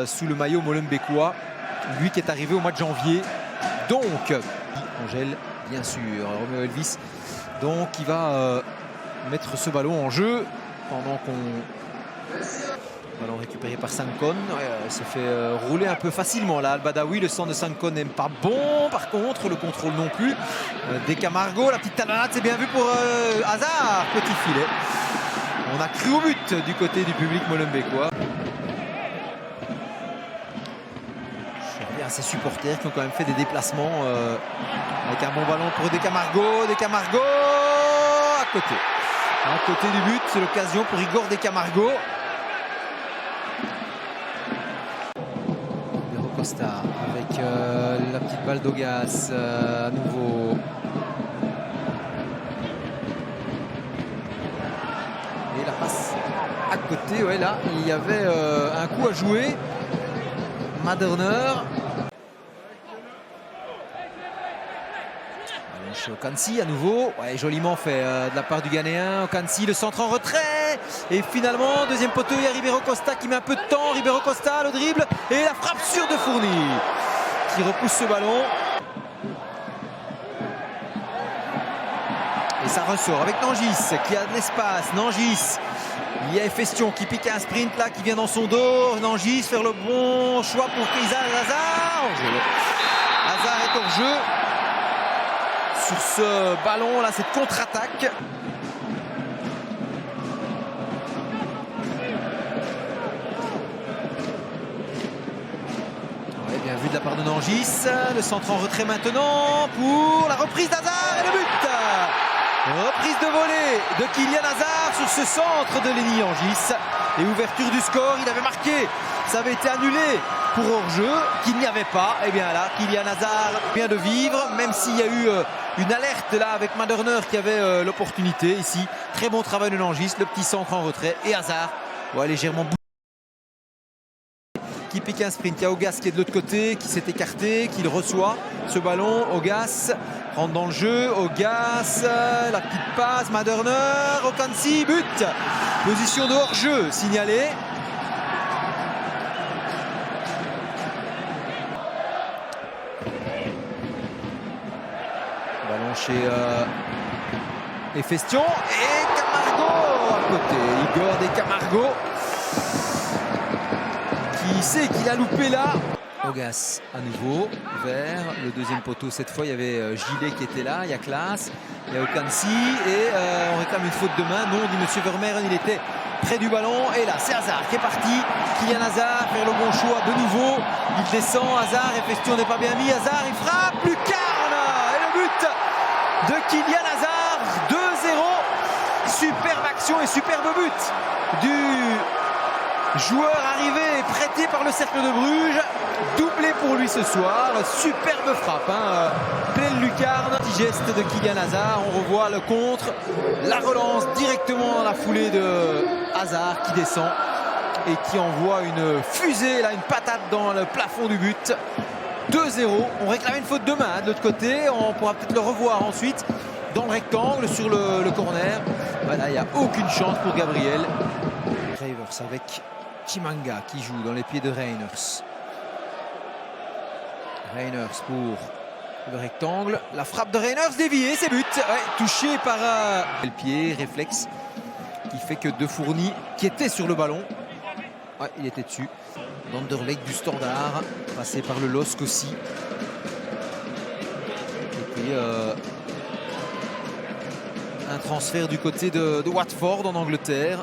sous le maillot molenbeekois. Lui qui est arrivé au mois de janvier. Donc, Angèle, bien sûr, Roméo Elvis. Donc, il va mettre ce ballon en jeu pendant qu'on... Ballon récupéré par Sankon. Il se fait rouler un peu facilement là. Al-Badawi, le centre de Sankon n'est pas bon. Par contre, le contrôle non plus. Des Camargo, la petite talonnade, c'est bien vu pour Hazard. Petit filet. On a cru au but du côté du public molenbeekois. Je reviens à ces supporters qui ont quand même fait des déplacements avec un bon ballon pour Des Camargo. Des Camargo à côté. À côté du but, c'est l'occasion pour Igor Des Camargo. Costa avec la petite balle d'Augas à nouveau. Et la passe à côté, ouais, là il y avait un coup à jouer. Madorner. Chez Okansi à nouveau, ouais, joliment fait de la part du Ghanéen. Okansi, le centre en retrait, et finalement deuxième poteau, il y a Ribeiro Costa qui met un peu de temps. Ribeiro Costa, le dribble et la frappe sûre de Fourni qui repousse ce ballon et ça ressort avec Nangis qui a de l'espace. Nangis, il y a Efestion qui pique un sprint là, qui vient dans son dos. Nangis faire le bon choix pour Hazard. Hazard est hors jeu sur ce ballon là, cette contre-attaque. Ouais, bien vu de la part de Nangis. Le centre en retrait maintenant pour la reprise d'Hazard et le but. Reprise de volée de Kylian Hazard sur ce centre de Lenny Hangis. Et ouverture du score, il avait marqué. Ça avait été annulé pour hors-jeu, qu'il n'y avait pas. Et bien là, Kylian Hazard vient de vivre, même s'il y a eu une alerte là avec Madorner qui avait l'opportunité ici. Très bon travail de Nangis, le petit centre en retrait. Et Hazard, ouais, légèrement qui pique un sprint. Il y a Augas qui est de l'autre côté, qui s'est écarté, qui le reçoit. Ce ballon, Augas rentre dans le jeu. Augas, la petite passe, Madorner, Okansi, but. Position de hors-jeu signalée. Ballon chez Efestion et Camargo à côté. Igor Des Camargo qui sait qu'il a loupé là. Augas à nouveau vers le deuxième poteau. Cette fois, il y avait Gilet qui était là. Il y a Klaas, il y a Okansi et on réclame une faute de main. Non, dit Monsieur Vermeeren, il était près du ballon. Et là, c'est Hazard qui est parti. Kylian Hazard faire le bon choix de nouveau. Il descend. Hazard, Efestion n'est pas bien mis. Hazard, il frappe. Lucarne et le but de Kylian Hazard. 2-0. Superbe action et superbe but du joueur arrivé et prêté par le Cercle de Bruges. Doublé pour lui ce soir. Superbe frappe, hein. Pleine lucarne. Petit geste de Kylian Hazard. On revoit le contre. La relance directement dans la foulée de Hazard qui descend et qui envoie une fusée, là, une patate dans le plafond du but. 2-0. On réclamait une faute de main de l'autre côté. On pourra peut-être le revoir ensuite dans le rectangle sur le corner. Voilà, il n'y a aucune chance pour Gabriel. Reivers avec Chimanga qui joue dans les pieds de Reiners. Reiners pour le rectangle. La frappe de Reiners déviée, c'est but. Ouais, touché par le pied, réflexe qui fait que De Fourni qui était sur le ballon. Ouais, il était dessus. Vanderleek du Standard, passé par le LOSC aussi. Et puis un transfert du côté de Watford en Angleterre.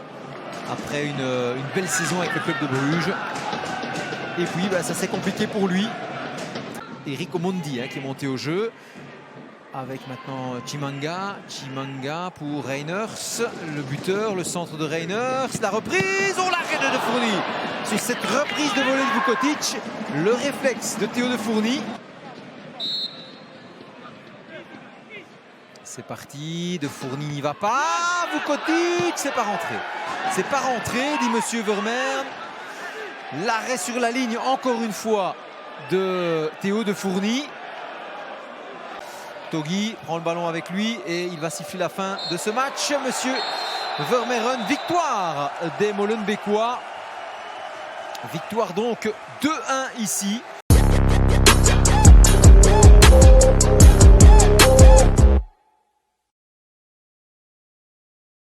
Après une belle saison avec le club de Bruges. Et puis bah, ça s'est compliqué pour lui. Eric Omondi qui est monté au jeu. Avec maintenant Chimanga. Chimanga pour Reiners. Le buteur, le centre de Reiners. La reprise, on l'arrête de Fourni. Sur cette reprise de volée de Vukotic. Le réflexe de Théo De Fourni. C'est parti, De Fourni n'y va pas. Vukotic, c'est pas rentré. C'est pas rentré, dit Monsieur Vermeeren. L'arrêt sur la ligne, encore une fois, de Théo De Fourni. Togui prend le ballon avec lui et il va siffler la fin de ce match. Monsieur Vermeeren, victoire des Molenbeekois Victoire donc 2-1 ici.